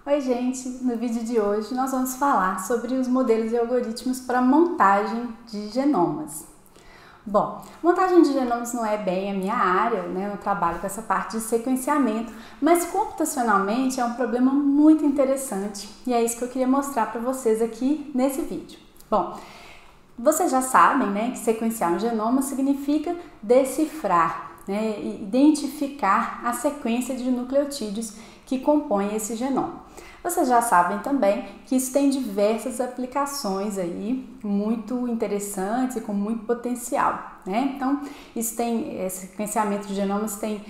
Oi gente, no vídeo de hoje nós vamos falar sobre os modelos e algoritmos para montagem de genomas. Bom, montagem de genomas não é bem a minha área, né? Eu trabalho com essa parte de sequenciamento, mas computacionalmente é um problema muito interessante e é isso que eu queria mostrar para vocês aqui nesse vídeo. Bom, vocês já sabem, né, que sequenciar um genoma significa decifrar, né, identificar a sequência de nucleotídeos que compõem esse genoma. Vocês já sabem também que isso tem diversas aplicações aí muito interessantes e com muito potencial, né? Então, esse sequenciamento de genomas tem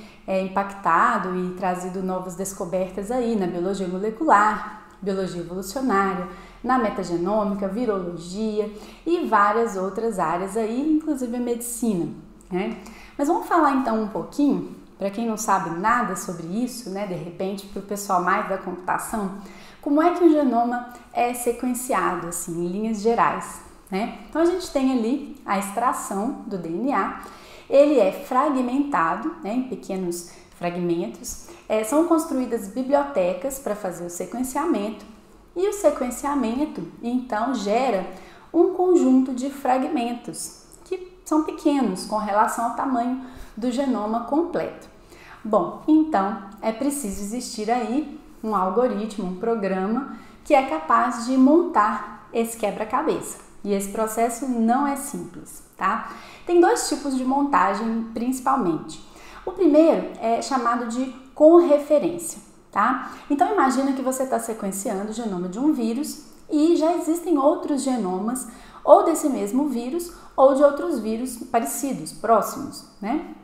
impactado e trazido novas descobertas aí na biologia molecular, biologia evolucionária, na metagenômica, virologia e várias outras áreas aí, inclusive a medicina, né? Mas vamos falar então um pouquinho, para quem não sabe nada sobre isso, né, de repente para o pessoal mais da computação, como é que o genoma é sequenciado, assim, em linhas gerais, né? Então a gente tem ali a extração do DNA, ele é fragmentado, né, em pequenos fragmentos, são construídas bibliotecas para fazer o sequenciamento e o sequenciamento então gera um conjunto de fragmentos que são pequenos com relação ao tamanho do genoma completo. Bom, então é preciso existir aí um algoritmo, um programa que é capaz de montar esse quebra-cabeça. E esse processo não é simples, tá? Tem dois tipos de montagem principalmente. O primeiro é chamado de conreferência, tá? Então imagina que você está sequenciando o genoma de um vírus e já existem outros genomas ou desse mesmo vírus ou de outros vírus parecidos, próximos, né?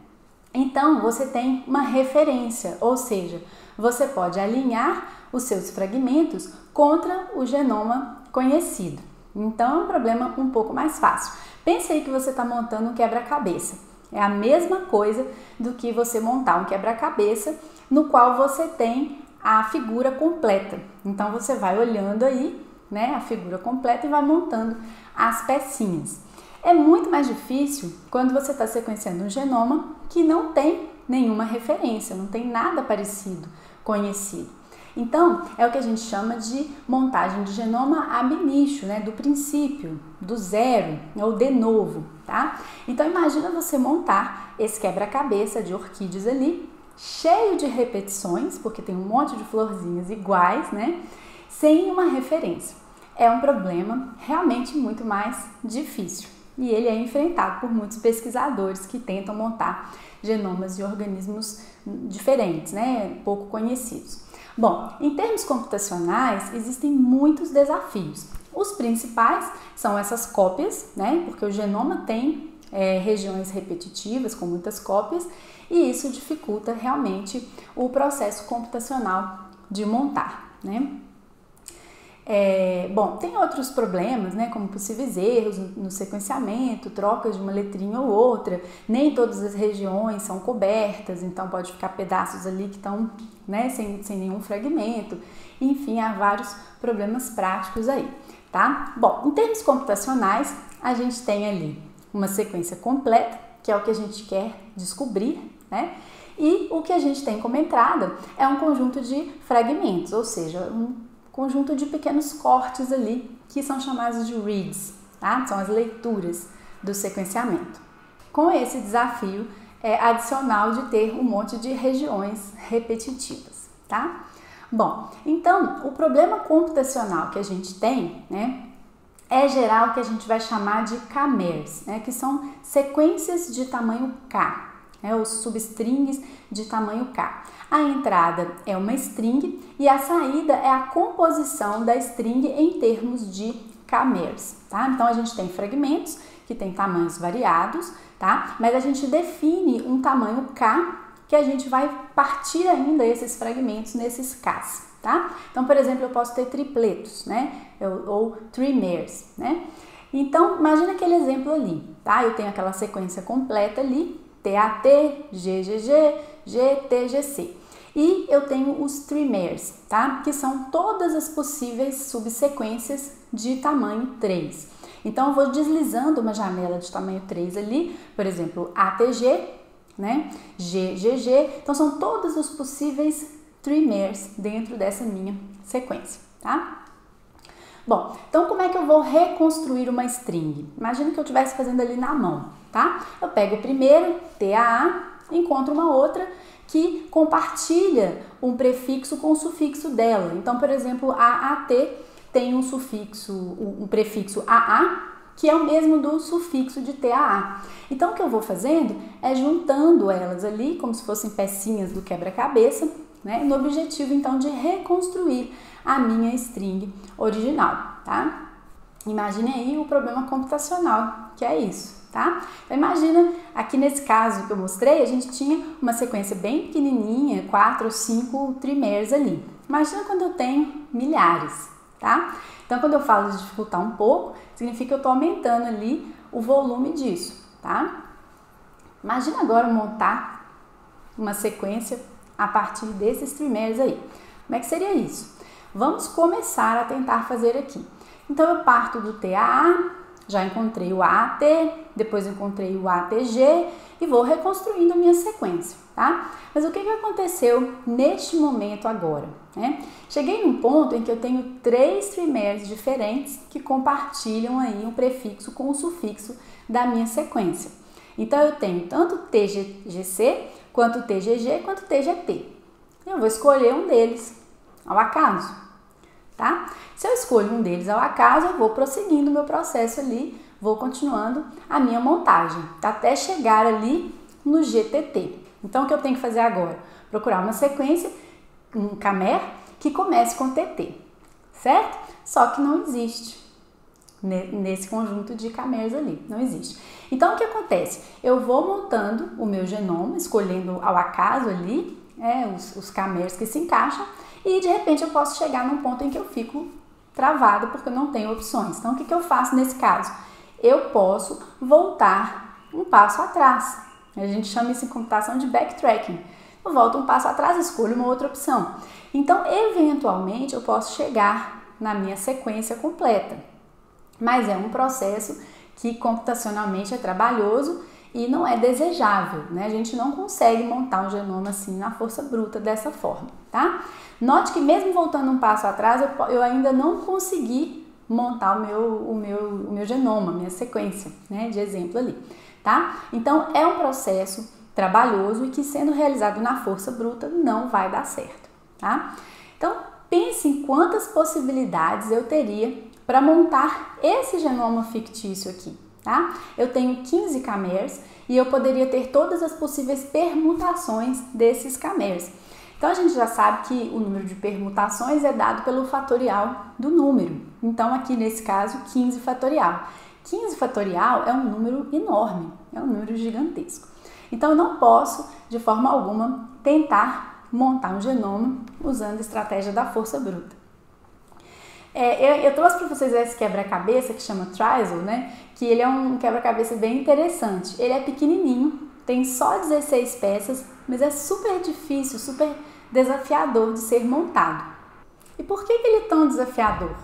Então, você tem uma referência, ou seja, você pode alinhar os seus fragmentos contra o genoma conhecido. Então, é um problema um pouco mais fácil. Pense aí que você está montando um quebra-cabeça. É a mesma coisa do que você montar um quebra-cabeça no qual você tem a figura completa. Então, você vai olhando aí, né, a figura completa e vai montando as pecinhas. É muito mais difícil quando você está sequenciando um genoma que não tem nenhuma referência, não tem nada parecido, conhecido. Então, é o que a gente chama de montagem de genoma ab initio, né? Do princípio, do zero, ou de novo, tá? Então, imagina você montar esse quebra-cabeça de orquídeas ali, cheio de repetições, porque tem um monte de florzinhas iguais, né? Sem uma referência. É um problema realmente muito mais difícil. E ele é enfrentado por muitos pesquisadores que tentam montar genomas de organismos diferentes, né, pouco conhecidos. Bom, em termos computacionais, existem muitos desafios. Os principais são essas cópias, né, porque o genoma tem regiões repetitivas com muitas cópias e isso dificulta realmente o processo computacional de montar, né? Bom, tem outros problemas, né, como possíveis erros no sequenciamento, trocas de uma letrinha ou outra, nem todas as regiões são cobertas, então pode ficar pedaços ali que estão, né, sem nenhum fragmento, enfim, há vários problemas práticos aí, tá? Bom, em termos computacionais, a gente tem ali uma sequência completa, que é o que a gente quer descobrir, né? E o que a gente tem como entrada é um conjunto de fragmentos, ou seja, um conjunto de pequenos cortes ali, que são chamados de reads, tá? São as leituras do sequenciamento. Com esse desafio adicional de ter um monte de regiões repetitivas, tá? Bom, então, o problema computacional que a gente tem, né, é gerar o que a gente vai chamar de K-mers, né, que são sequências de tamanho K, os substrings de tamanho K. A entrada é uma string e a saída é a composição da string em termos de K-mers, tá? Então a gente tem fragmentos que têm tamanhos variados, tá? Mas a gente define um tamanho K que a gente vai partir ainda esses fragmentos nesses Ks, tá? Então, por exemplo, eu posso ter tripletos, né? Ou trimers, né? Então, imagina aquele exemplo ali, tá? Eu tenho aquela sequência completa ali, TAT, GGG, GTGC. E eu tenho os trimers, tá? Que são todas as possíveis subsequências de tamanho 3. Então, eu vou deslizando uma janela de tamanho 3 ali, por exemplo, ATG, né? GGG. Então, são todos os possíveis trimers dentro dessa minha sequência, tá? Bom, então como é que eu vou reconstruir uma string? Imagina que eu estivesse fazendo ali na mão, tá? Eu pego o primeiro, TAA, encontro uma outra que compartilha um prefixo com o sufixo dela. Então, por exemplo, a AT tem um sufixo, um prefixo AA, que é o mesmo do sufixo de TAA. Então, o que eu vou fazendo é juntando elas ali, como se fossem pecinhas do quebra-cabeça, né? No objetivo, então, de reconstruir a minha string original, tá? Imagine aí o problema computacional, que é isso, tá? Então, imagina, aqui nesse caso que eu mostrei, a gente tinha uma sequência bem pequenininha, 4 ou 5 trimers ali. Imagina quando eu tenho milhares, tá? Então, quando eu falo de dificultar um pouco, significa que eu estou aumentando ali o volume disso, tá? Imagina agora montar uma sequência a partir desses trimers aí. Como é que seria isso? Vamos começar a tentar fazer aqui. Então, eu parto do TAA, já encontrei o AAT, depois encontrei o ATG e vou reconstruindo a minha sequência, tá? Mas o que aconteceu neste momento agora, né? Cheguei num ponto em que eu tenho 3 trimers diferentes que compartilham aí um prefixo com o sufixo da minha sequência. Então, eu tenho tanto TGC, quanto TGG, quanto TGT. Eu vou escolher um deles ao acaso, tá? Se eu escolho um deles ao acaso, eu vou prosseguindo o meu processo ali, vou continuando a minha montagem, até chegar ali no GTT. Então, o que eu tenho que fazer agora? Procurar uma sequência, um camer, que comece com TT, certo? Só que não existe nesse conjunto de camers ali, não existe. Então, o que acontece? Eu vou montando o meu genoma, escolhendo ao acaso ali, os camers que se encaixam, e de repente eu posso chegar num ponto em que eu fico travado porque eu não tenho opções. Então, o que eu faço nesse caso? Eu posso voltar um passo atrás. A gente chama isso em computação de backtracking. Eu volto um passo atrás e escolho uma outra opção. Então, eventualmente, eu posso chegar na minha sequência completa. Mas é um processo que computacionalmente é trabalhoso e não é desejável, né? A gente não consegue montar um genoma assim na força bruta dessa forma, tá? Note que mesmo voltando um passo atrás, eu ainda não consegui montar o meu genoma, minha sequência, né, de exemplo ali, tá? Então, é um processo trabalhoso e que sendo realizado na força bruta não vai dar certo, tá? Então, pense em quantas possibilidades eu teria para montar esse genoma fictício aqui, tá? Eu tenho 15 camers e eu poderia ter todas as possíveis permutações desses camers. Então, a gente já sabe que o número de permutações é dado pelo fatorial do número. Então, aqui nesse caso, 15 fatorial. 15 fatorial é um número enorme, é um número gigantesco. Então, eu não posso, de forma alguma, tentar montar um genoma usando a estratégia da força bruta. Eu trouxe para vocês esse quebra-cabeça que chama Trizol, né? Que ele é um quebra-cabeça bem interessante. Ele é pequenininho, tem só 16 peças, mas é super difícil, super desafiador de ser montado. E por que ele é tão desafiador?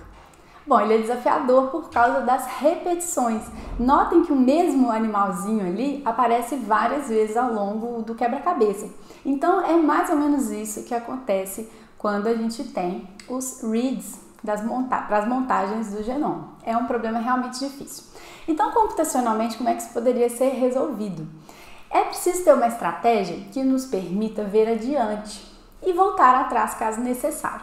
Bom, ele é desafiador por causa das repetições. Notem que o mesmo animalzinho ali aparece várias vezes ao longo do quebra-cabeça. Então, é mais ou menos isso que acontece quando a gente tem os reads para as montagens do genoma. É um problema realmente difícil. Então, computacionalmente, como é que isso poderia ser resolvido? É preciso ter uma estratégia que nos permita ver adiante e voltar atrás caso necessário.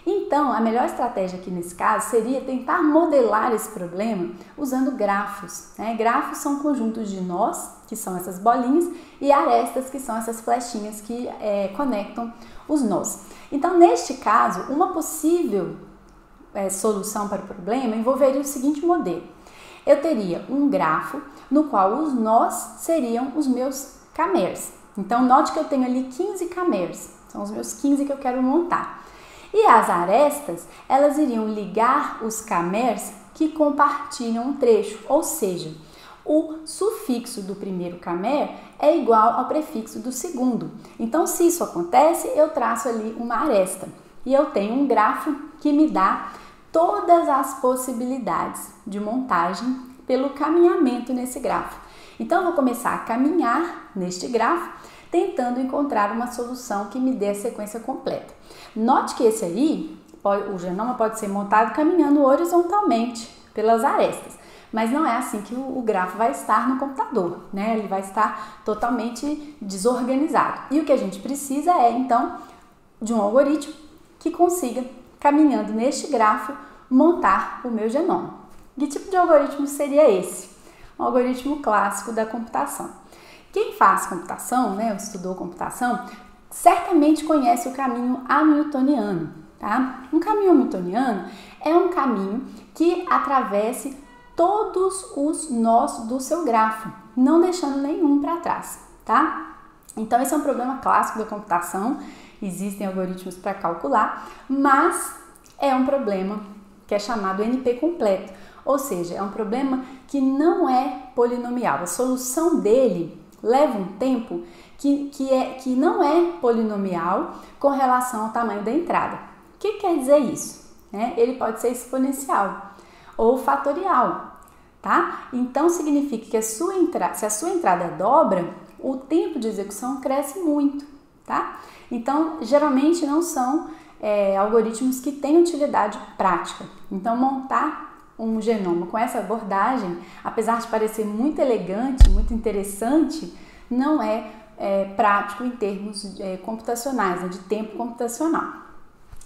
Então, a melhor estratégia aqui nesse caso seria tentar modelar esse problema usando grafos, né? Grafos são conjuntos de nós, que são essas bolinhas, e arestas, que são essas flechinhas que conectam os nós. Então, neste caso, uma possível solução para o problema envolveria o seguinte modelo. Eu teria um grafo no qual os nós seriam os meus camers. Então, note que eu tenho ali 15 camers, são os meus 15 que eu quero montar. E as arestas, elas iriam ligar os camers que compartilham um trecho, ou seja, o sufixo do primeiro camer é igual ao prefixo do segundo. Então, se isso acontece, eu traço ali uma aresta e eu tenho um grafo que me dá todas as possibilidades de montagem pelo caminhamento nesse grafo. Então, eu vou começar a caminhar neste grafo, tentando encontrar uma solução que me dê a sequência completa. Note que esse aí o genoma pode ser montado caminhando horizontalmente pelas arestas, mas não é assim que o grafo vai estar no computador, né? Ele vai estar totalmente desorganizado. E o que a gente precisa é, então, de um algoritmo que consiga, caminhando neste grafo, montar o meu genoma. Que tipo de algoritmo seria esse? Um algoritmo clássico da computação. Quem faz computação, né, estudou computação, certamente conhece o caminho hamiltoniano, tá? Um caminho hamiltoniano é um caminho que atravesse todos os nós do seu grafo, não deixando nenhum para trás, tá? Então esse é um problema clássico da computação, existem algoritmos para calcular, mas é um problema que é chamado NP completo, ou seja, é um problema que não é polinomial, a solução dele leva um tempo que não é polinomial com relação ao tamanho da entrada. O que quer dizer isso? Ele pode ser exponencial ou fatorial, tá? Então significa que se a sua entrada dobra, o tempo de execução cresce muito, tá? Então geralmente não são algoritmos que têm utilidade prática. Então montar um genoma com essa abordagem, apesar de parecer muito elegante, muito interessante, não é prático em termos computacionais, de tempo computacional.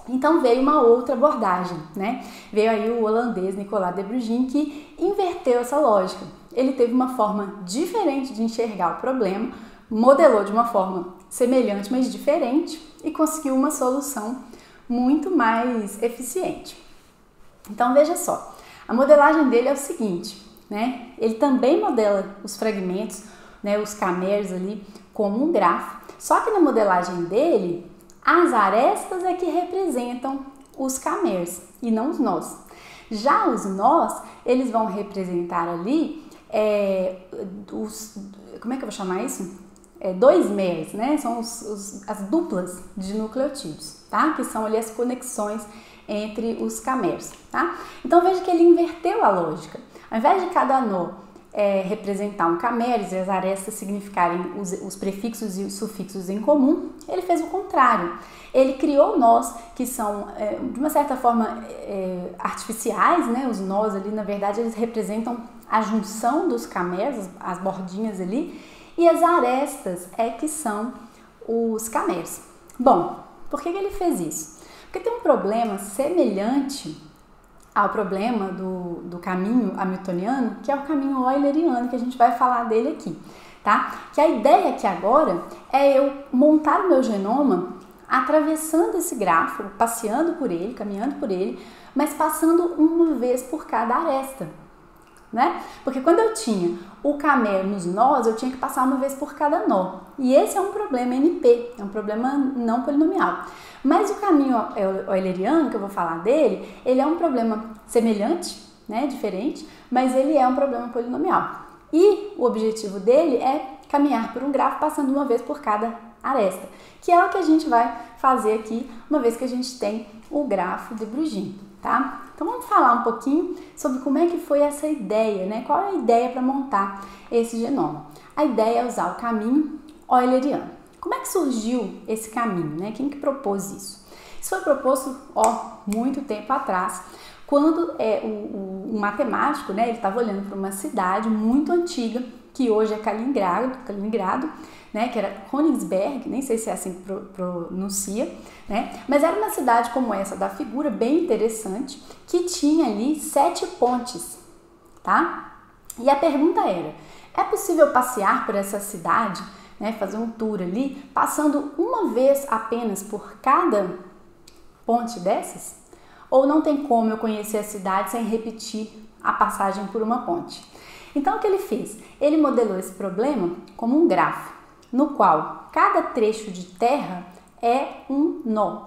Então veio uma outra abordagem, né? Veio aí o holandês Nicolas de Bruggen, que inverteu essa lógica. Ele teve uma forma diferente de enxergar o problema, modelou de uma forma semelhante, mas diferente, e conseguiu uma solução muito mais eficiente. Então veja só, a modelagem dele é o seguinte, né? Ele também modela os fragmentos, né, os cameras ali, como um grafo, só que na modelagem dele, as arestas é que representam os cameras e não os nós. Já os nós, eles vão representar ali como é que eu vou chamar isso? Dois mers, né? São as duplas de nucleotídeos, tá? Que são ali as conexões entre os cameras, tá? Então veja que ele inverteu a lógica. Ao invés de cada nó representar um cameras e as arestas significarem os prefixos e os sufixos em comum, ele fez o contrário. Ele criou nós que são, de uma certa forma, artificiais, né? Os nós ali, na verdade, eles representam a junção dos cameras, as bordinhas ali, e as arestas que são os cameras. Bom, por que ele fez isso? Porque tem um problema semelhante ao problema do caminho hamiltoniano, que é o caminho euleriano, que a gente vai falar dele aqui, tá? Que a ideia aqui agora é eu montar o meu genoma atravessando esse grafo, passeando por ele, caminhando por ele, mas passando uma vez por cada aresta, né? Porque quando eu tinha o camer nos nós, eu tinha que passar uma vez por cada nó. E esse é um problema NP, é um problema não polinomial. Mas o caminho euleriano, que eu vou falar dele, ele é um problema semelhante, né, diferente, mas ele é um problema polinomial. E o objetivo dele é caminhar por um grafo passando uma vez por cada aresta, que é o que a gente vai fazer aqui, uma vez que a gente tem o grafo de Bruggen, tá? Então vamos falar um pouquinho sobre como é que foi essa ideia, né? Qual é a ideia para montar esse genoma? A ideia é usar o caminho euleriano. Como é que surgiu esse caminho, né? Quem que propôs isso? Isso foi proposto, muito tempo atrás, quando o matemático, né? Ele estava olhando para uma cidade muito antiga, que hoje é Kaliningrado, né? Que era Königsberg, nem sei se é assim que pronuncia, né? Mas era uma cidade como essa da figura, bem interessante, que tinha ali 7 pontes, tá? E a pergunta era, é possível passear por essa cidade, né, fazer um tour ali, passando uma vez apenas por cada ponte dessas? Ou não tem como eu conhecer a cidade sem repetir a passagem por uma ponte? Então o que ele fez? Ele modelou esse problema como um grafo, no qual cada trecho de terra é um nó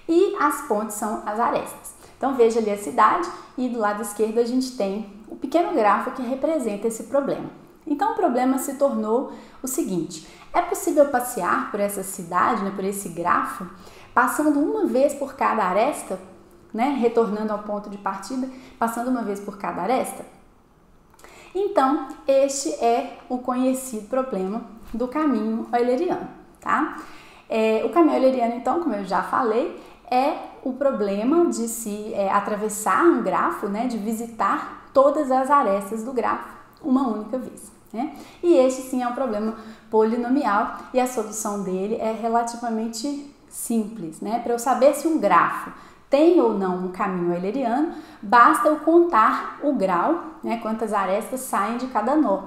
e as pontes são as arestas. Então veja ali a cidade e do lado esquerdo a gente tem o pequeno grafo que representa esse problema. Então o problema se tornou o seguinte, é possível passear por essa cidade, né, por esse grafo, passando uma vez por cada aresta, né, retornando ao ponto de partida, passando uma vez por cada aresta? Então este é o conhecido problema do caminho euleriano, tá? O caminho euleriano, então, como eu já falei, é o problema de se atravessar um grafo, né, de visitar todas as arestas do grafo uma única vez, né? E este sim é um problema polinomial e a solução dele é relativamente simples, né? Para eu saber se um grafo tem ou não um caminho euleriano, basta eu contar o grau, né, quantas arestas saem de cada nó,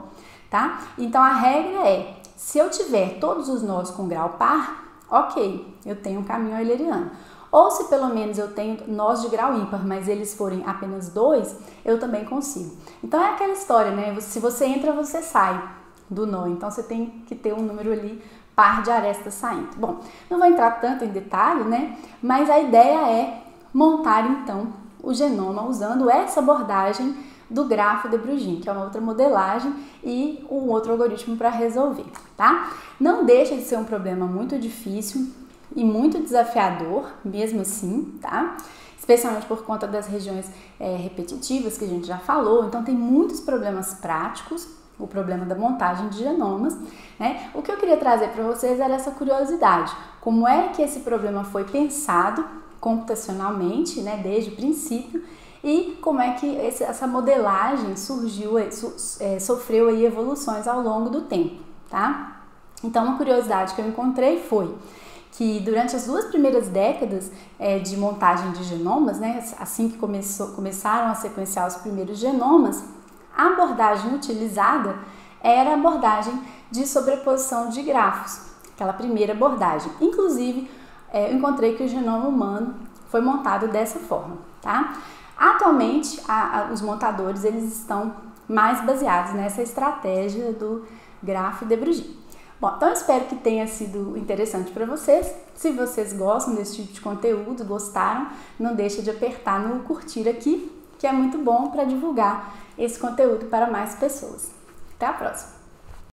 tá? Então a regra é, se eu tiver todos os nós com grau par, ok, eu tenho um caminho euleriano. Ou se pelo menos eu tenho nós de grau ímpar, mas eles forem apenas 2, eu também consigo. Então é aquela história, né? Se você entra, você sai do nó. Então você tem que ter um número ali par de arestas saindo. Bom, não vou entrar tanto em detalhe, né? Mas a ideia é montar então o genoma usando essa abordagem do grafo de Bruijn, que é uma outra modelagem e um outro algoritmo para resolver, tá? Não deixa de ser um problema muito difícil e muito desafiador, mesmo assim, tá? Especialmente por conta das regiões repetitivas que a gente já falou. Então tem muitos problemas práticos, o problema da montagem de genomas, né? O que eu queria trazer para vocês era essa curiosidade, como é que esse problema foi pensado computacionalmente, né, desde o princípio, e como é que essa modelagem surgiu, sofreu aí evoluções ao longo do tempo, tá? Então uma curiosidade que eu encontrei foi que durante as 2 primeiras décadas de montagem de genomas, né, assim que começaram a sequenciar os primeiros genomas, a abordagem utilizada era a abordagem de sobreposição de grafos, aquela primeira abordagem. Inclusive, eu encontrei que o genoma humano foi montado dessa forma, tá? Atualmente, os montadores eles estão mais baseados nessa estratégia do grafo de Bruijn. Bom, então eu espero que tenha sido interessante para vocês. Se vocês gostam desse tipo de conteúdo, gostaram, não deixa de apertar no curtir aqui, que é muito bom para divulgar esse conteúdo para mais pessoas. Até a próxima!